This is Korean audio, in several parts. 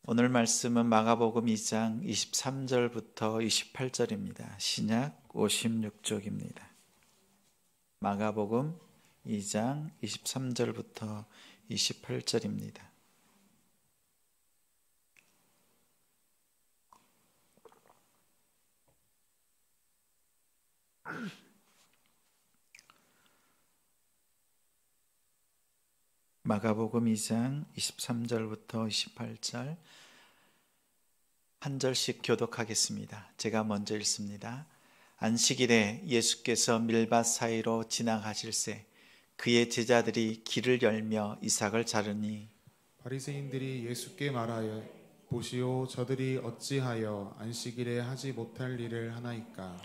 오늘 말씀은 마가복음 2장 23절부터 28절입니다. 신약 56쪽입니다. 마가복음 2장 23절부터 28절입니다. 마가복음 2장 23절부터 28절 한 절씩 교독하겠습니다. 제가 먼저 읽습니다. 안식일에 예수께서 밀밭 사이로 지나가실새 그의 제자들이 길을 열며 이삭을 자르니 바리새인들이 예수께 말하여 보시오 저들이 어찌하여 안식일에 하지 못할 일을 하나이까.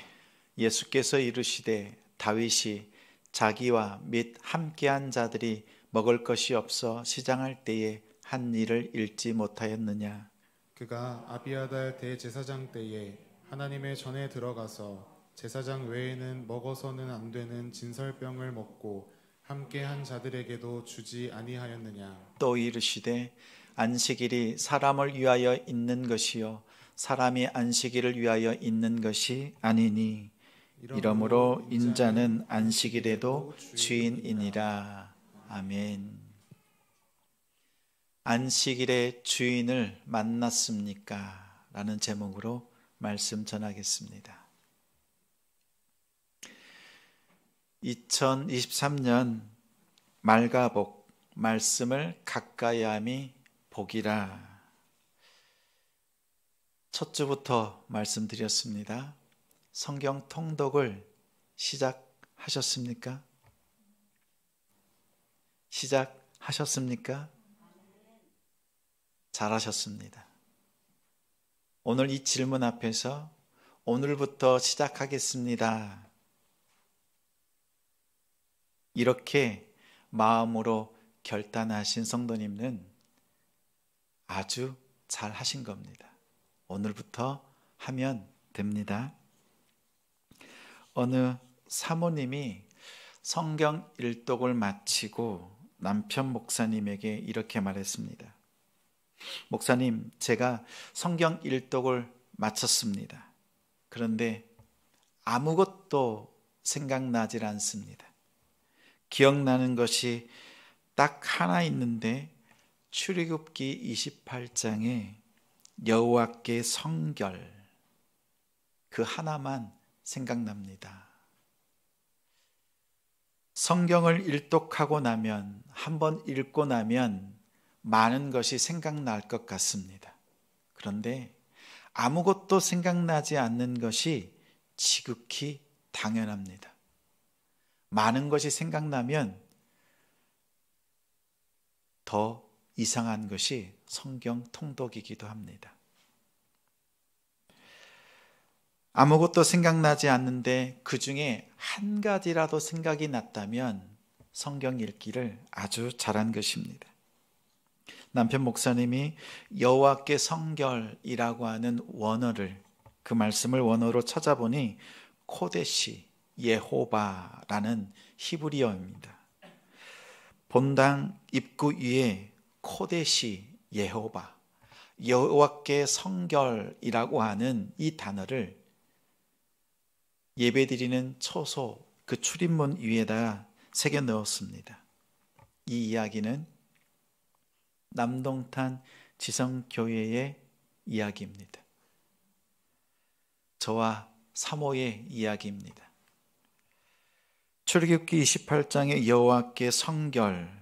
예수께서 이르시되 다윗이 자기와 및 함께한 자들이 먹을 것이 없어 시장할 때에 한 일을 잃지 못하였느냐. 그가 아비아달 대제사장 때에 하나님의 전에 들어가서 제사장 외에는 먹어서는 안 되는 진설병을 먹고 함께한 자들에게도 주지 아니하였느냐. 또 이르시되 안식일이 사람을 위하여 있는 것이요 사람이 안식일을 위하여 있는 것이 아니니 이러므로 인자는 안식일에도 주인이니라. 아멘. 안식일의 주인을 만났습니까? 라는 제목으로 말씀 전하겠습니다. 2023년 말가복 말씀을 가까이 함이 복이라. 첫 주부터 말씀드렸습니다. 성경 통독을 시작하셨습니까? 시작하셨습니까? 잘하셨습니다. 오늘 이 질문 앞에서 오늘부터 시작하겠습니다. 이렇게 마음으로 결단하신 성도님은 아주 잘 하신 겁니다. 오늘부터 하면 됩니다. 어느 사모님이 성경 일독을 마치고 남편 목사님에게 이렇게 말했습니다. 목사님, 제가 성경 일독을 마쳤습니다. 그런데 아무것도 생각나질 않습니다. 기억나는 것이 딱 하나 있는데 출애굽기 28장에 여호와께 성결 그 하나만 생각납니다. 성경을 일독하고 나면 한번 읽고 나면 많은 것이 생각날 것 같습니다. 그런데 아무것도 생각나지 않는 것이 지극히 당연합니다. 많은 것이 생각나면 더 이상한 것이 성경 통독이기도 합니다. 아무것도 생각나지 않는데 그 중에 한 가지라도 생각이 났다면 성경 읽기를 아주 잘한 것입니다. 남편 목사님이 여호와께 성결이라고 하는 원어를 그 말씀을 원어로 찾아보니 코데시 예호바라는 히브리어입니다. 본당 입구 위에 코데시 예호바 여호와께 성결이라고 하는 이 단어를 예배드리는 초소 그 출입문 위에다가 새겨 넣었습니다. 이 이야기는 남동탄 지성교회의 이야기입니다. 저와 사모의 이야기입니다. 출애굽기 28장의 여호와께 성결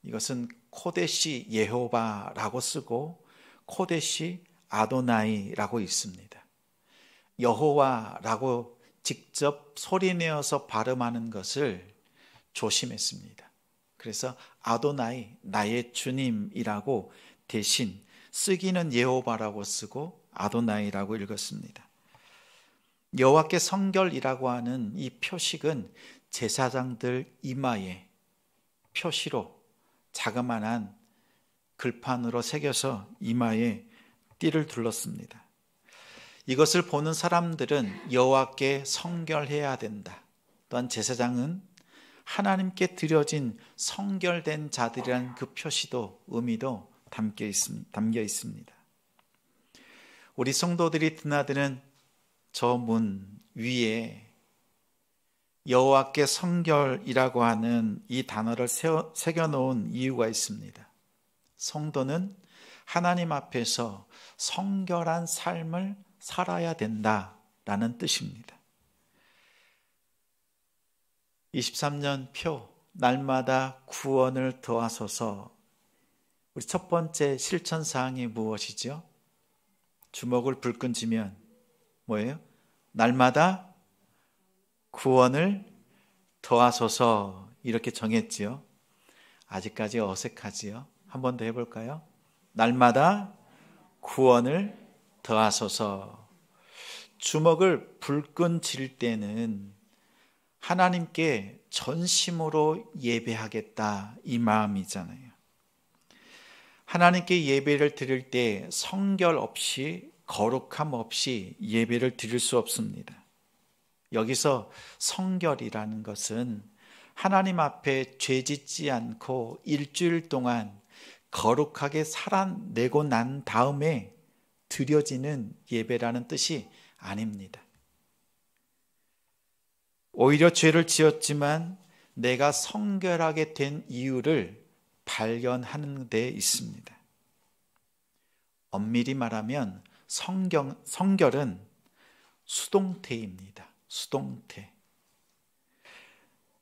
이것은 코데시 예호바라고 쓰고 코데시 아도나이라고 있습니다. 여호와라고 직접 소리내어서 발음하는 것을 조심했습니다. 그래서 아도나이 나의 주님이라고 대신 쓰기는 여호와라고 쓰고 아도나이라고 읽었습니다. 여호와께 성결이라고 하는 이 표식은 제사장들 이마에 표시로 자그마한 글판으로 새겨서 이마에 띠를 둘렀습니다. 이것을 보는 사람들은 여호와께 성결해야 된다. 또한 제사장은 하나님께 드려진 성결된 자들이라는 그 표시도 의미도 담겨 있습니다. 우리 성도들이 드나드는 저 문 위에 여호와께 성결이라고 하는 이 단어를 새겨놓은 이유가 있습니다. 성도는 하나님 앞에서 성결한 삶을 살아야 된다라는 뜻입니다. 23년 표 날마다 구원을 더하소서. 우리 첫 번째 실천사항이 무엇이죠? 주먹을 불끈 쥐면 뭐예요? 날마다 구원을 더하소서 이렇게 정했지요. 아직까지 어색하지요. 한 번 더 해볼까요? 날마다 구원을 더하소서. 주먹을 불끈 쥘 때는 하나님께 전심으로 예배하겠다 이 마음이잖아요. 하나님께 예배를 드릴 때 성결 없이 거룩함 없이 예배를 드릴 수 없습니다. 여기서 성결이라는 것은 하나님 앞에 죄짓지 않고 일주일 동안 거룩하게 살아내고 난 다음에 드려지는 예배라는 뜻이 아닙니다. 오히려 죄를 지었지만 내가 성결하게 된 이유를 발견하는 데 있습니다. 엄밀히 말하면 성결은 수동태입니다. 수동태.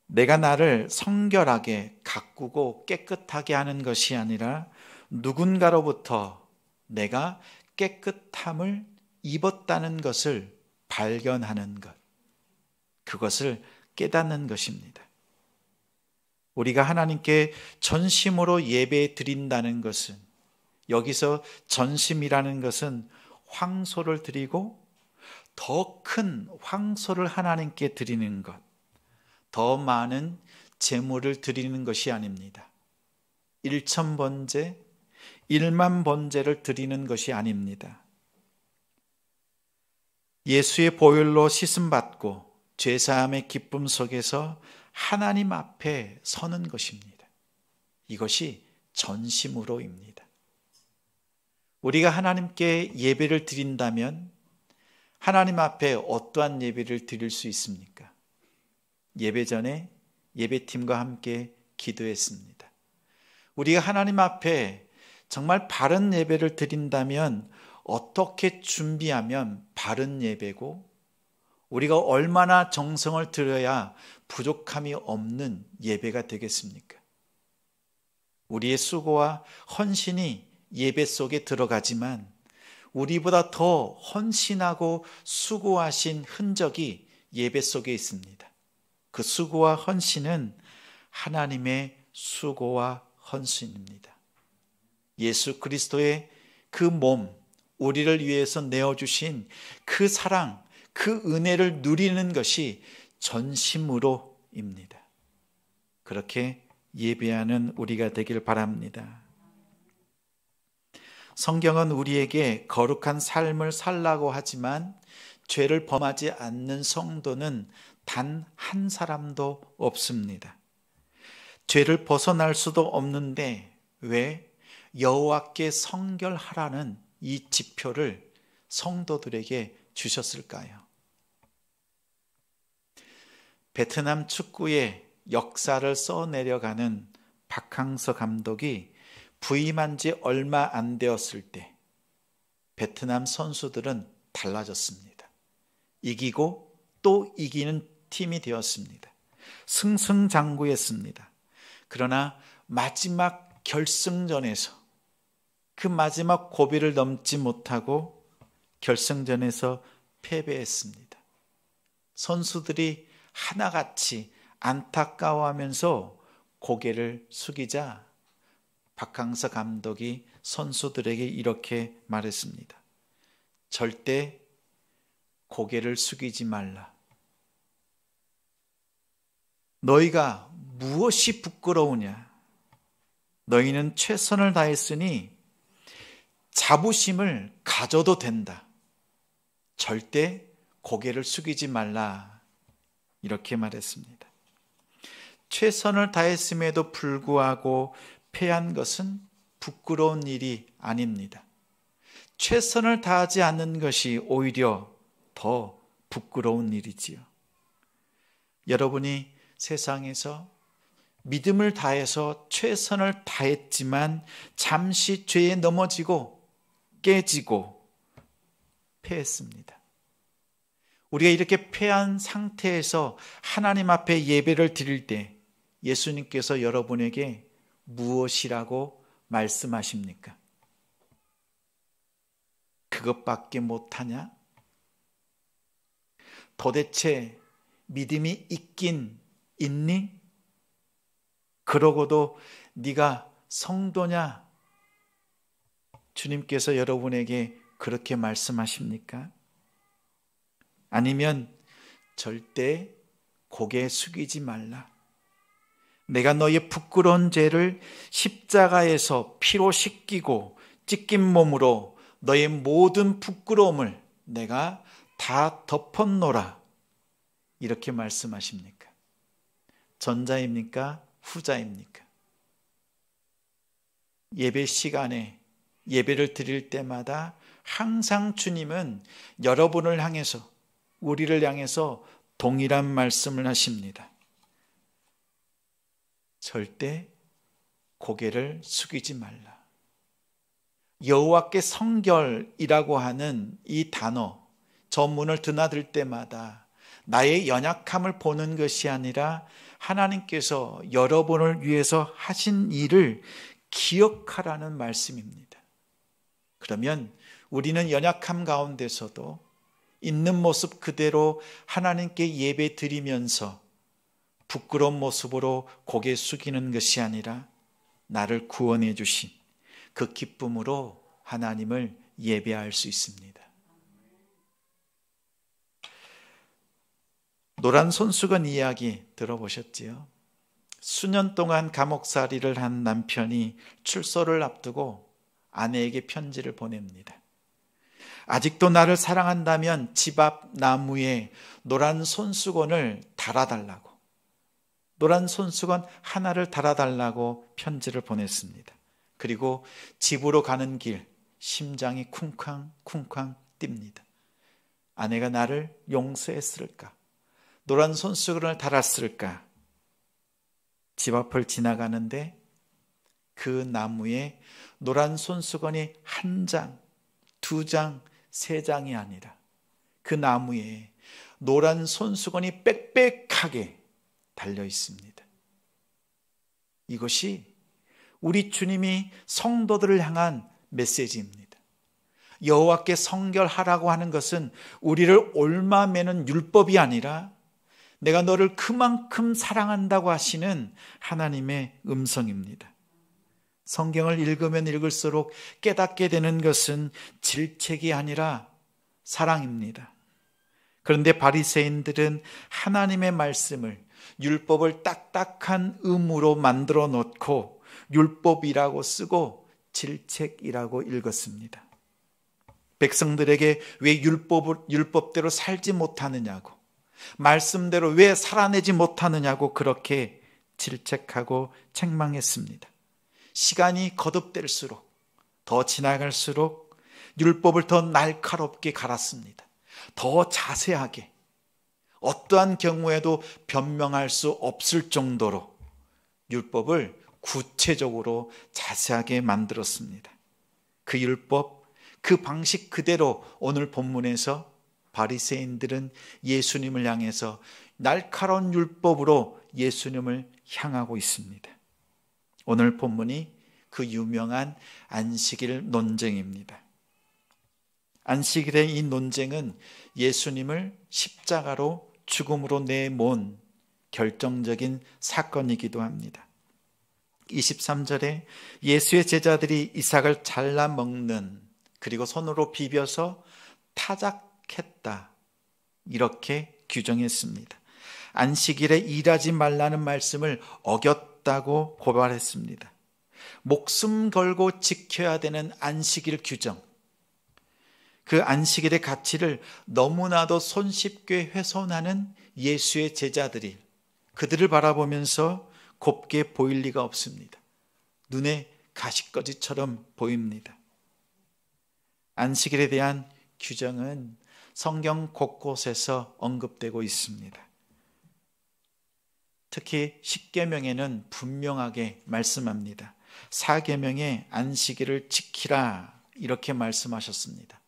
내가 나를 성결하게 가꾸고 깨끗하게 하는 것이 아니라 누군가로부터 내가 깨끗함을 입었다는 것을 발견하는 것, 그것을 깨닫는 것입니다. 우리가 하나님께 전심으로 예배 드린다는 것은, 여기서 전심이라는 것은 황소를 드리고 더 큰 황소를 하나님께 드리는 것, 더 많은 제물을 드리는 것이 아닙니다. 1,000번제, 1만 번제를 드리는 것이 아닙니다. 예수의 보혈로 씻음받고 죄사함의 기쁨 속에서 하나님 앞에 서는 것입니다. 이것이 전심으로입니다. 우리가 하나님께 예배를 드린다면 하나님 앞에 어떠한 예배를 드릴 수 있습니까? 예배 전에 예배팀과 함께 기도했습니다. 우리가 하나님 앞에 정말 바른 예배를 드린다면 어떻게 준비하면 바른 예배고, 우리가 얼마나 정성을 들여야 부족함이 없는 예배가 되겠습니까? 우리의 수고와 헌신이 예배 속에 들어가지만 우리보다 더 헌신하고 수고하신 흔적이 예배 속에 있습니다. 그 수고와 헌신은 하나님의 수고와 헌신입니다. 예수 그리스도의 그 몸, 우리를 위해서 내어주신 그 사랑, 그 은혜를 누리는 것이 전심으로입니다. 그렇게 예배하는 우리가 되길 바랍니다. 성경은 우리에게 거룩한 삶을 살라고 하지만 죄를 범하지 않는 성도는 단 한 사람도 없습니다. 죄를 벗어날 수도 없는데 왜 여호와께 성결하라는 이 지표를 성도들에게 주셨을까요? 베트남 축구의 역사를 써내려가는 박항서 감독이 부임한 지 얼마 안 되었을 때 베트남 선수들은 달라졌습니다. 이기고 또 이기는 팀이 되었습니다. 승승장구했습니다. 그러나 마지막 결승전에서 그 마지막 고비를 넘지 못하고 결승전에서 패배했습니다. 선수들이 하나같이 안타까워하면서 고개를 숙이자 박항서 감독이 선수들에게 이렇게 말했습니다. 절대 고개를 숙이지 말라. 너희가 무엇이 부끄러우냐? 너희는 최선을 다했으니 자부심을 가져도 된다. 절대 고개를 숙이지 말라. 이렇게 말했습니다. 최선을 다했음에도 불구하고 패한 것은 부끄러운 일이 아닙니다. 최선을 다하지 않는 것이 오히려 더 부끄러운 일이지요. 여러분이 세상에서 믿음을 다해서 최선을 다했지만 잠시 죄에 넘어지고 깨지고 패했습니다. 우리가 이렇게 패한 상태에서 하나님 앞에 예배를 드릴 때 예수님께서 여러분에게 무엇이라고 말씀하십니까? 그것밖에 못하냐? 도대체 믿음이 있긴 있니? 그러고도 네가 성도냐? 주님께서 여러분에게 그렇게 말씀하십니까? 아니면 절대 고개 숙이지 말라. 내가 너의 부끄러운 죄를 십자가에서 피로 씻기고 찢긴 몸으로 너의 모든 부끄러움을 내가 다 덮었노라. 이렇게 말씀하십니까? 전자입니까? 후자입니까? 예배 시간에 예배를 드릴 때마다 항상 주님은 여러분을 향해서, 우리를 향해서 동일한 말씀을 하십니다. 절대 고개를 숙이지 말라. 여호와께 성결이라고 하는 이 단어, 전문을 드나들 때마다 나의 연약함을 보는 것이 아니라 하나님께서 여러분을 위해서 하신 일을 기억하라는 말씀입니다. 그러면 우리는 연약함 가운데서도 있는 모습 그대로 하나님께 예배 드리면서 부끄러운 모습으로 고개 숙이는 것이 아니라 나를 구원해 주신 그 기쁨으로 하나님을 예배할 수 있습니다. 노란 손수건 이야기 들어보셨지요? 수년 동안 감옥살이를 한 남편이 출소를 앞두고 아내에게 편지를 보냅니다. 아직도 나를 사랑한다면 집 앞 나무에 노란 손수건을 달아달라고, 노란 손수건 하나를 달아달라고 편지를 보냈습니다. 그리고 집으로 가는 길 심장이 쿵쾅쿵쾅 뜁니다. 아내가 나를 용서했을까? 노란 손수건을 달았을까? 집 앞을 지나가는데 그 나무에 노란 손수건이 한 장, 두 장, 세 장이 아니라 그 나무에 노란 손수건이 빽빽하게 달려 있습니다. 이것이 우리 주님이 성도들을 향한 메시지입니다. 여호와께 성결하라고 하는 것은 우리를 옳마매는 율법이 아니라 내가 너를 그만큼 사랑한다고 하시는 하나님의 음성입니다. 성경을 읽으면 읽을수록 깨닫게 되는 것은 질책이 아니라 사랑입니다. 그런데 바리새인들은 하나님의 말씀을, 율법을 딱딱한 음으로 만들어 놓고 율법이라고 쓰고 질책이라고 읽었습니다. 백성들에게 왜 율법대로 살지 못하느냐고, 말씀대로 왜 살아내지 못하느냐고 그렇게 질책하고 책망했습니다. 시간이 거듭될수록, 더 지나갈수록 율법을 더 날카롭게 갈았습니다. 더 자세하게, 어떠한 경우에도 변명할 수 없을 정도로 율법을 구체적으로 자세하게 만들었습니다. 그 율법, 그 방식 그대로 오늘 본문에서 바리새인들은 예수님을 향해서 날카로운 율법으로 예수님을 향하고 있습니다. 오늘 본문이 그 유명한 안식일 논쟁입니다. 안식일의 이 논쟁은 예수님을 십자가로 죽음으로 내몬 결정적인 사건이기도 합니다. 23절에 예수의 제자들이 이삭을 잘라 먹는, 그리고 손으로 비벼서 타작했다, 이렇게 규정했습니다. 안식일에 일하지 말라는 말씀을 어겼다고 고발했습니다. 목숨 걸고 지켜야 되는 안식일 규정, 그 안식일의 가치를 너무나도 손쉽게 훼손하는 예수의 제자들이 그들을 바라보면서 곱게 보일 리가 없습니다. 눈에 가시꺼지처럼 보입니다. 안식일에 대한 규정은 성경 곳곳에서 언급되고 있습니다. 특히 십계명에는 분명하게 말씀합니다. 사계명에 안식일을 지키라 이렇게 말씀하셨습니다.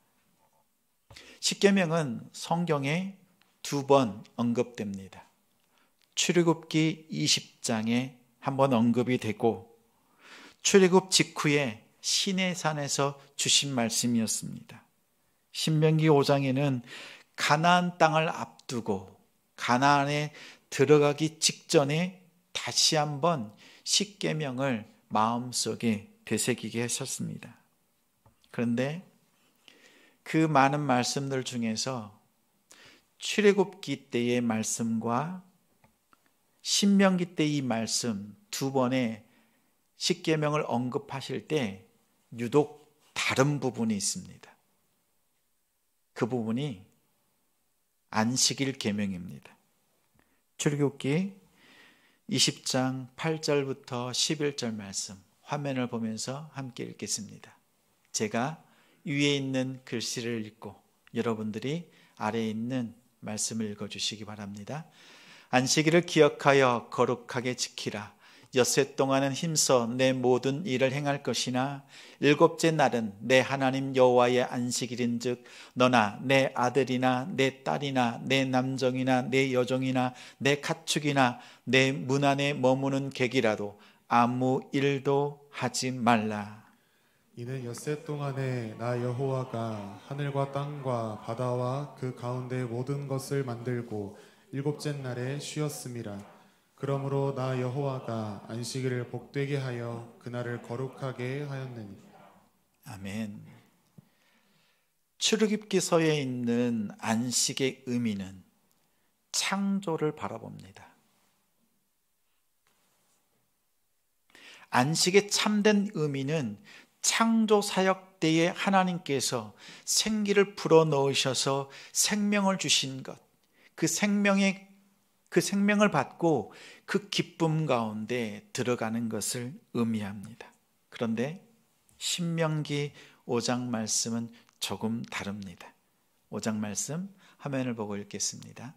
십계명은 성경에 2번 언급됩니다. 출애굽기 20장에 한번 언급이 되고 출애굽 직후에 시내산에서 주신 말씀이었습니다. 신명기 5장에는 가나안 땅을 앞두고 가나안에 들어가기 직전에 다시 한번 십계명을 마음속에 되새기게 하셨습니다. 그런데 그 많은 말씀들 중에서 출애굽기 때의 말씀과 신명기 때의 말씀 2번의 십계명을 언급하실 때 유독 다른 부분이 있습니다. 그 부분이 안식일 계명입니다. 출애굽기 20장 8절부터 11절 말씀 화면을 보면서 함께 읽겠습니다. 제가 위에 있는 글씨를 읽고 여러분들이 아래에 있는 말씀을 읽어주시기 바랍니다. 안식일을 기억하여 거룩하게 지키라. 엿새 동안은 힘써 내 모든 일을 행할 것이나 일곱째 날은 내 하나님 여호와의 안식일인즉 너나 내 아들이나 내 딸이나 내 남종이나 내 여종이나 내 가축이나 내 문 안에 머무는 객이라도 아무 일도 하지 말라. 이는 엿새 동안에 나 여호와가 하늘과 땅과 바다와 그 가운데 모든 것을 만들고 일곱째 날에 쉬었음이라. 그러므로 나 여호와가 안식일을 복되게 하여 그날을 거룩하게 하였느니. 아멘. 출애굽기서에 있는 안식의 의미는 창조를 바라봅니다. 안식의 참된 의미는 창조 사역 때에 하나님께서 생기를 불어넣으셔서 생명을 주신 것, 그 생명을 받고 그 기쁨 가운데 들어가는 것을 의미합니다. 그런데 신명기 5장 말씀은 조금 다릅니다. 5장 말씀 화면을 보고 읽겠습니다.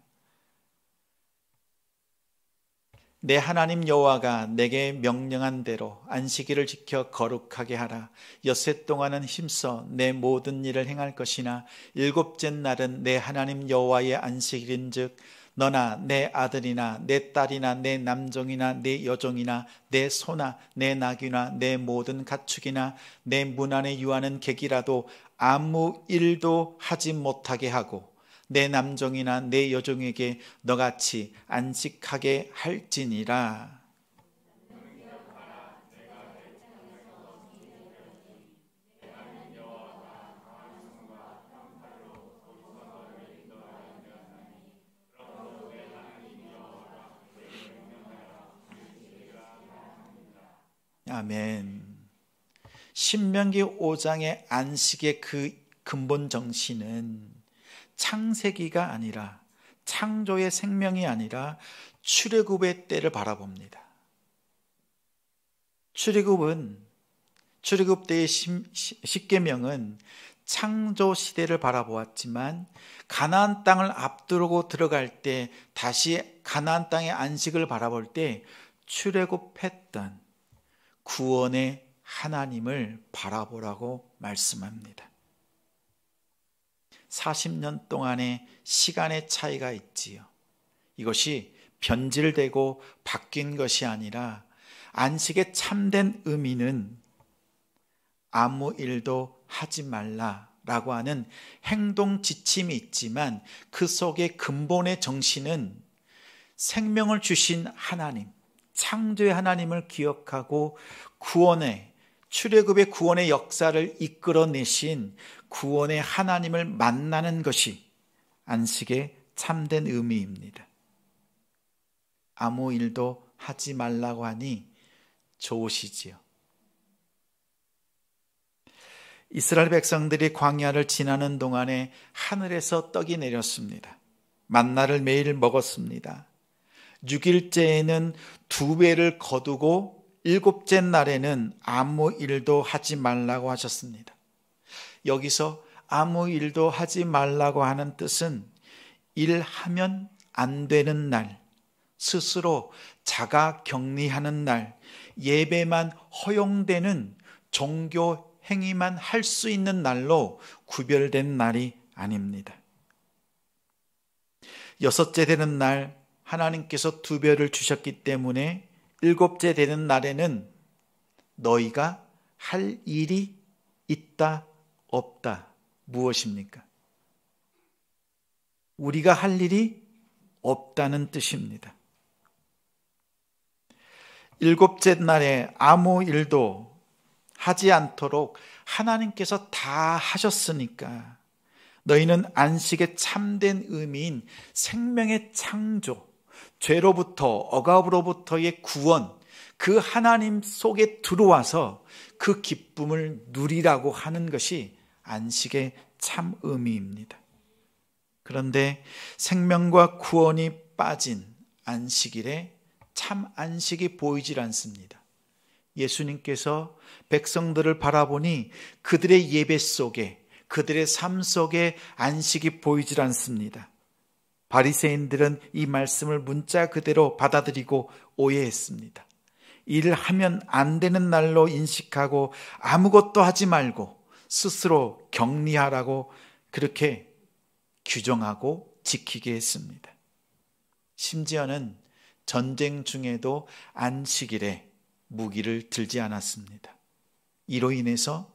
내 하나님 여호와가 내게 명령한 대로 안식일을 지켜 거룩하게 하라. 엿새 동안은 힘써 내 모든 일을 행할 것이나 일곱째 날은 내 하나님 여호와의 안식일인즉 너나 내 아들이나 내 딸이나 내 남종이나 내 여종이나 내 소나 내 나귀나 내 모든 가축이나 내 문 안에 유하는 객이라도 아무 일도 하지 못하게 하고 내 남종이나 내 여종에게 너같이 안식하게 할지니라. 아멘. 신명기 5장의 안식의 그 근본 정신은 창세기가 아니라 창조의 생명이 아니라 출애굽의 때를 바라봅니다. 출애굽 때의 십계명은 창조 시대를 바라보았지만 가나안 땅을 앞두고 들어갈 때 다시 가나안 땅의 안식을 바라볼 때 출애굽했던 구원의 하나님을 바라보라고 말씀합니다. 40년 동안의 시간의 차이가 있지요. 이것이 변질되고 바뀐 것이 아니라 안식의 참된 의미는 아무 일도 하지 말라라고 하는 행동 지침이 있지만 그 속의 근본의 정신은 생명을 주신 하나님, 창조의 하나님을 기억하고 출애굽의 구원의 역사를 이끌어내신 구원의 하나님을 만나는 것이 안식의 참된 의미입니다. 아무 일도 하지 말라고 하니 좋으시지요. 이스라엘 백성들이 광야를 지나는 동안에 하늘에서 떡이 내렸습니다. 만나를 매일 먹었습니다. 6일째에는 2배를 거두고 7째 날에는 아무 일도 하지 말라고 하셨습니다. 여기서 아무 일도 하지 말라고 하는 뜻은 일하면 안 되는 날, 스스로 자가 격리하는 날, 예배만 허용되는 종교 행위만 할 수 있는 날로 구별된 날이 아닙니다. 여섯째 되는 날 하나님께서 두 별을 주셨기 때문에 일곱째 되는 날에는 너희가 할 일이 있다 없다. 무엇입니까? 우리가 할 일이 없다는 뜻입니다. 일곱째 날에 아무 일도 하지 않도록 하나님께서 다 하셨으니까 너희는 안식의 참된 의미인 생명의 창조, 죄로부터 억압으로부터의 구원, 그 하나님 속에 들어와서 그 기쁨을 누리라고 하는 것이 안식의 참 의미입니다. 그런데 생명과 구원이 빠진 안식일에 참 안식이 보이질 않습니다. 예수님께서 백성들을 바라보니 그들의 예배 속에, 그들의 삶 속에 안식이 보이질 않습니다. 바리새인들은 이 말씀을 문자 그대로 받아들이고 오해했습니다. 일을 하면 안 되는 날로 인식하고 아무것도 하지 말고 스스로 격리하라고 그렇게 규정하고 지키게 했습니다. 심지어는 전쟁 중에도 안식일에 무기를 들지 않았습니다. 이로 인해서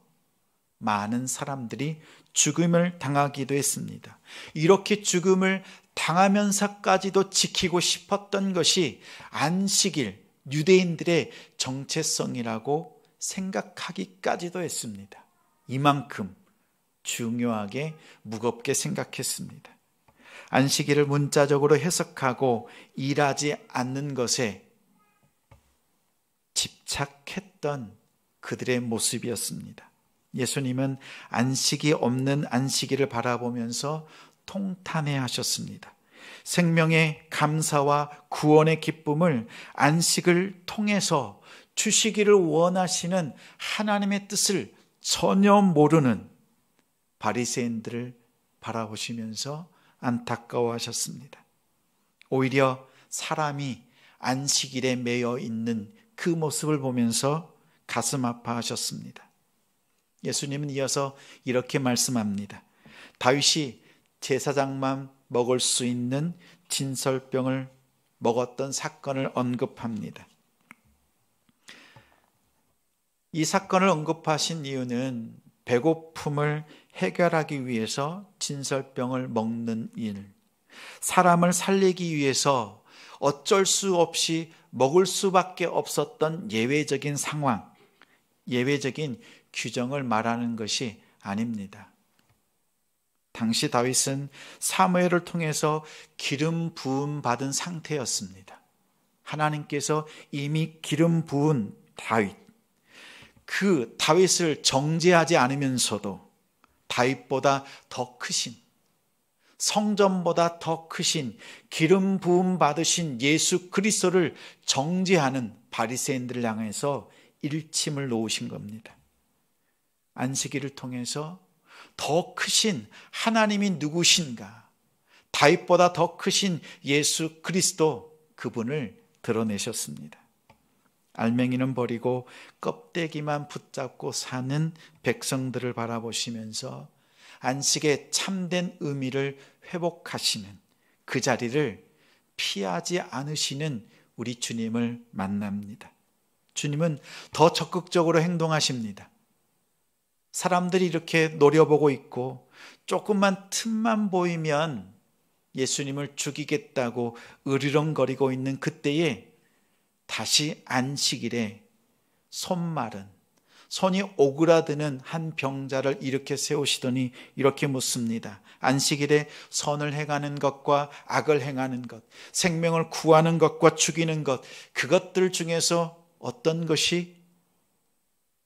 많은 사람들이 죽음을 당하기도 했습니다. 이렇게 죽음을 당하면서까지도 지키고 싶었던 것이 안식일, 유대인들의 정체성이라고 생각하기까지도 했습니다. 이만큼 중요하게 무겁게 생각했습니다. 안식일을 문자적으로 해석하고 일하지 않는 것에 집착했던 그들의 모습이었습니다. 예수님은 안식이 없는 안식일을 바라보면서 통탄해 하셨습니다. 생명의 감사와 구원의 기쁨을 안식을 통해서 주시기를 원하시는 하나님의 뜻을 전혀 모르는 바리새인들을 바라보시면서 안타까워하셨습니다. 오히려 사람이 안식일에 매여 있는 그 모습을 보면서 가슴 아파하셨습니다. 예수님은 이어서 이렇게 말씀합니다. 다윗이 제사장만 먹을 수 있는 진설병을 먹었던 사건을 언급합니다. 이 사건을 언급하신 이유는 배고픔을 해결하기 위해서 진설병을 먹는 일, 사람을 살리기 위해서 어쩔 수 없이 먹을 수밖에 없었던 예외적인 상황, 예외적인 규정을 말하는 것이 아닙니다. 당시 다윗은 사무엘을 통해서 기름 부음 받은 상태였습니다. 하나님께서 이미 기름 부은 다윗, 그 다윗을 정죄하지 않으면서도 다윗보다 더 크신, 성전보다 더 크신 기름 부음 받으신 예수 그리스도를 정죄하는 바리새인들을 향해서 일침을 놓으신 겁니다. 안식일을 통해서 더 크신 하나님이 누구신가, 다윗보다 더 크신 예수 그리스도, 그분을 드러내셨습니다. 알맹이는 버리고 껍데기만 붙잡고 사는 백성들을 바라보시면서 안식의 참된 의미를 회복하시는 그 자리를 피하지 않으시는 우리 주님을 만납니다. 주님은 더 적극적으로 행동하십니다. 사람들이 이렇게 노려보고 있고 조금만 틈만 보이면 예수님을 죽이겠다고 으르렁거리고 있는 그때에 다시 안식일에 손이 오그라드는 한 병자를 일으켜 세우시더니 이렇게 묻습니다. 안식일에 선을 행하는 것과 악을 행하는 것, 생명을 구하는 것과 죽이는 것, 그것들 중에서 어떤 것이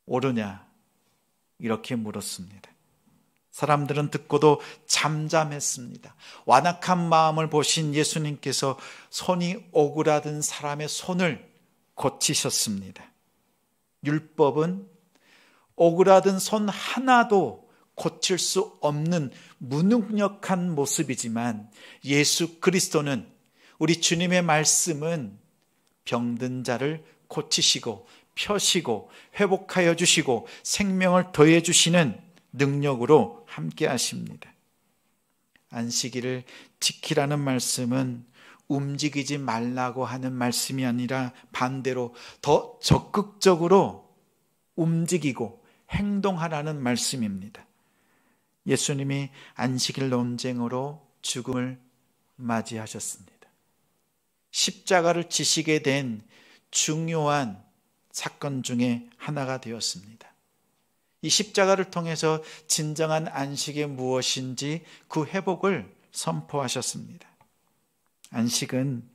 옳으냐? 이렇게 물었습니다. 사람들은 듣고도 잠잠했습니다. 완악한 마음을 보신 예수님께서 손이 오그라든 사람의 손을 고치셨습니다. 율법은 오그라든 손 하나도 고칠 수 없는 무능력한 모습이지만 예수 그리스도는, 우리 주님의 말씀은 병든 자를 고치시고 펴시고 회복하여 주시고 생명을 더해 주시는 능력으로 함께 하십니다. 안식일을 지키라는 말씀은 움직이지 말라고 하는 말씀이 아니라 반대로 더 적극적으로 움직이고 행동하라는 말씀입니다. 예수님이 안식일 논쟁으로 죽음을 맞이하셨습니다. 십자가를 지시게 된 중요한 사건 중에 하나가 되었습니다. 이 십자가를 통해서 진정한 안식이 무엇인지 그 회복을 선포하셨습니다. 안식은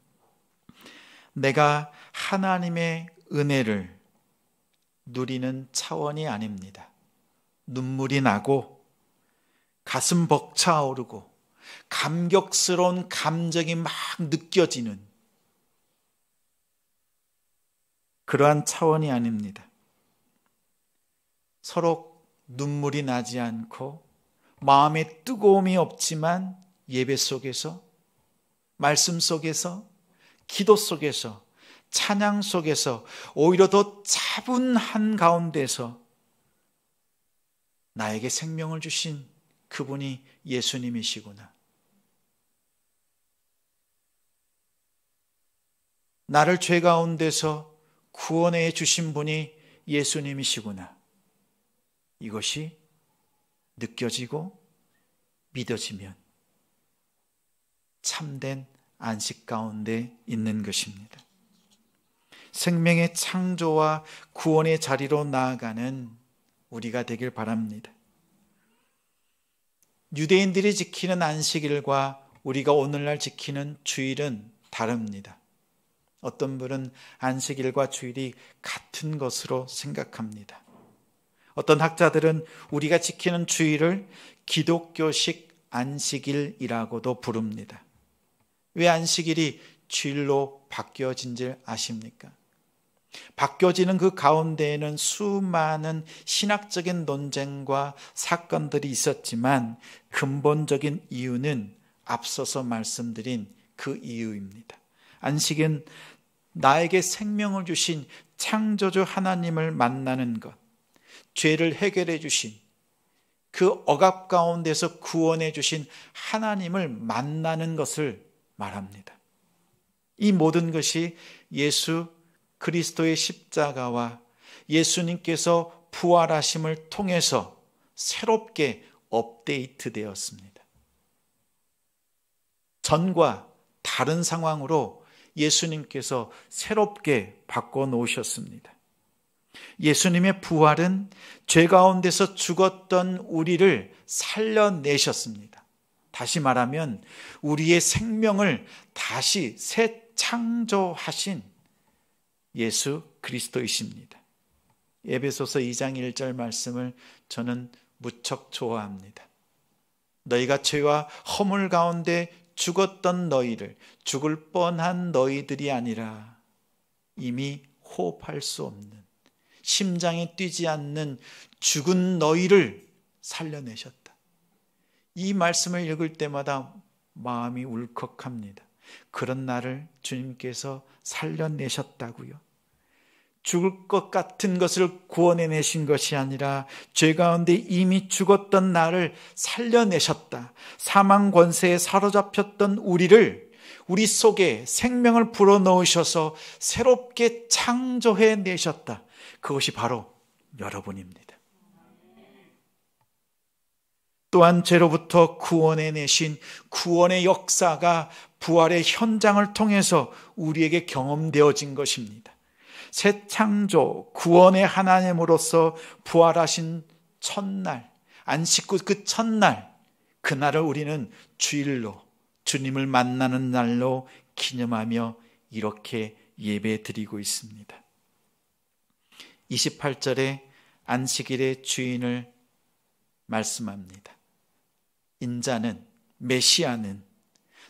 내가 하나님의 은혜를 누리는 차원이 아닙니다. 눈물이 나고 가슴 벅차오르고 감격스러운 감정이 막 느껴지는 그러한 차원이 아닙니다. 서로 눈물이 나지 않고 마음에 뜨거움이 없지만 예배 속에서, 말씀 속에서, 기도 속에서, 찬양 속에서 오히려 더 차분한 가운데서 나에게 생명을 주신 그분이 예수님이시구나. 나를 죄 가운데서 구원해 주신 분이 예수님이시구나. 이것이 느껴지고 믿어지면 참된 안식 가운데 있는 것입니다. 생명의 창조와 구원의 자리로 나아가는 우리가 되길 바랍니다. 유대인들이 지키는 안식일과 우리가 오늘날 지키는 주일은 다릅니다. 어떤 분은 안식일과 주일이 같은 것으로 생각합니다. 어떤 학자들은 우리가 지키는 주일을 기독교식 안식일이라고도 부릅니다. 왜 안식일이 주일로 바뀌어진지 아십니까? 바뀌어지는 그 가운데에는 수많은 신학적인 논쟁과 사건들이 있었지만 근본적인 이유는 앞서서 말씀드린 그 이유입니다. 안식은 나에게 생명을 주신 창조주 하나님을 만나는 것, 죄를 해결해 주신 그 억압 가운데서 구원해 주신 하나님을 만나는 것을 말합니다. 이 모든 것이 예수 그리스도의 십자가와 예수님께서 부활하심을 통해서 새롭게 업데이트 되었습니다. 전과 다른 상황으로 예수님께서 새롭게 바꿔놓으셨습니다. 예수님의 부활은 죄 가운데서 죽었던 우리를 살려내셨습니다. 다시 말하면 우리의 생명을 다시 새 창조하신 예수 그리스도이십니다. 에베소서 2장 1절 말씀을 저는 무척 좋아합니다. 너희가 죄와 허물 가운데 죽었던 너희를, 죽을 뻔한 너희들이 아니라 이미 호흡할 수 없는, 심장이 뛰지 않는 죽은 너희를 살려내셨다. 이 말씀을 읽을 때마다 마음이 울컥합니다. 그런 나를 주님께서 살려내셨다고요. 죽을 것 같은 것을 구원해내신 것이 아니라 죄 가운데 이미 죽었던 나를 살려내셨다. 사망 권세에 사로잡혔던 우리를 우리 속에 생명을 불어넣으셔서 새롭게 창조해내셨다. 그것이 바로 여러분입니다. 또한 죄로부터 구원해내신 구원의 역사가 부활의 현장을 통해서 우리에게 경험되어진 것입니다. 새 창조, 구원의 하나님으로서 부활하신 첫날, 안식구 그 첫날, 그날을 우리는 주일로, 주님을 만나는 날로 기념하며 이렇게 예배드리고 있습니다. 28절에 안식일의 주인을 말씀합니다. 인자는, 메시아는,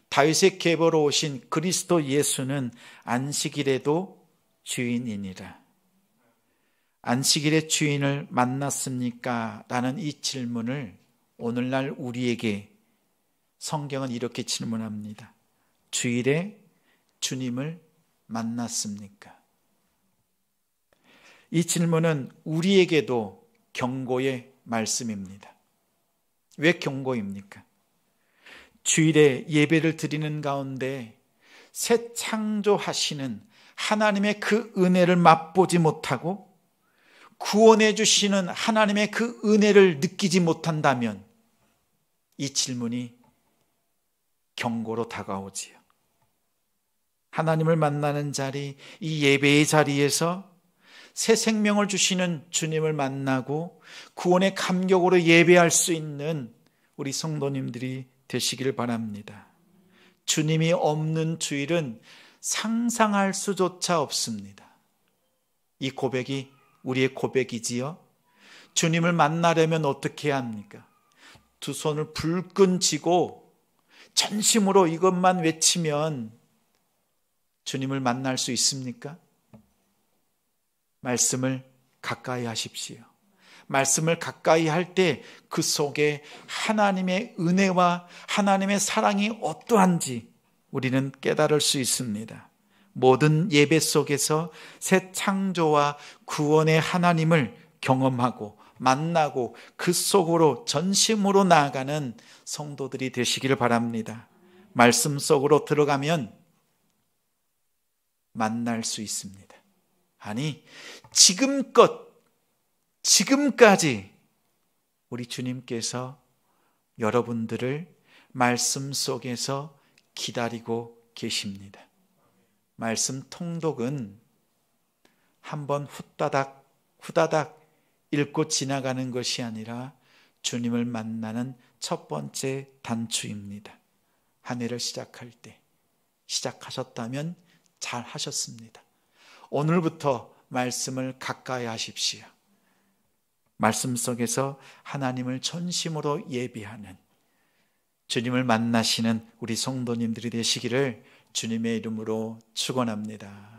다윗의 계보로 오신 그리스도 예수는 안식일에도 주인이니라. 안식일의 주인을 만났습니까? 라는 이 질문을 오늘날 우리에게 성경은 이렇게 질문합니다. 주일에 주님을 만났습니까? 이 질문은 우리에게도 경고의 말씀입니다. 왜 경고입니까? 주일에 예배를 드리는 가운데 새 창조하시는 하나님의 그 은혜를 맛보지 못하고 구원해 주시는 하나님의 그 은혜를 느끼지 못한다면 이 질문이 경고로 다가오지요. 하나님을 만나는 자리, 이 예배의 자리에서 새 생명을 주시는 주님을 만나고 구원의 감격으로 예배할 수 있는 우리 성도님들이 되시기를 바랍니다. 주님이 없는 주일은 상상할 수조차 없습니다. 이 고백이 우리의 고백이지요. 주님을 만나려면 어떻게 해야 합니까? 두 손을 불끈 쥐고 전심으로 이것만 외치면 주님을 만날 수 있습니까? 말씀을 가까이 하십시오. 말씀을 가까이 할 때 그 속에 하나님의 은혜와 하나님의 사랑이 어떠한지 우리는 깨달을 수 있습니다. 모든 예배 속에서 새 창조와 구원의 하나님을 경험하고 만나고 그 속으로 전심으로 나아가는 성도들이 되시기를 바랍니다. 말씀 속으로 들어가면 만날 수 있습니다. 아니, 지금까지 우리 주님께서 여러분들을 말씀 속에서 기다리고 계십니다. 말씀 통독은 한번 후다닥 읽고 지나가는 것이 아니라 주님을 만나는 첫 번째 단추입니다. 한 해를 시작할 때 시작하셨다면 잘 하셨습니다. 오늘부터 말씀을 가까이 하십시오. 말씀 속에서 하나님을 전심으로 예비하는 주님을 만나시는 우리 성도님들이 되시기를 주님의 이름으로 축원합니다.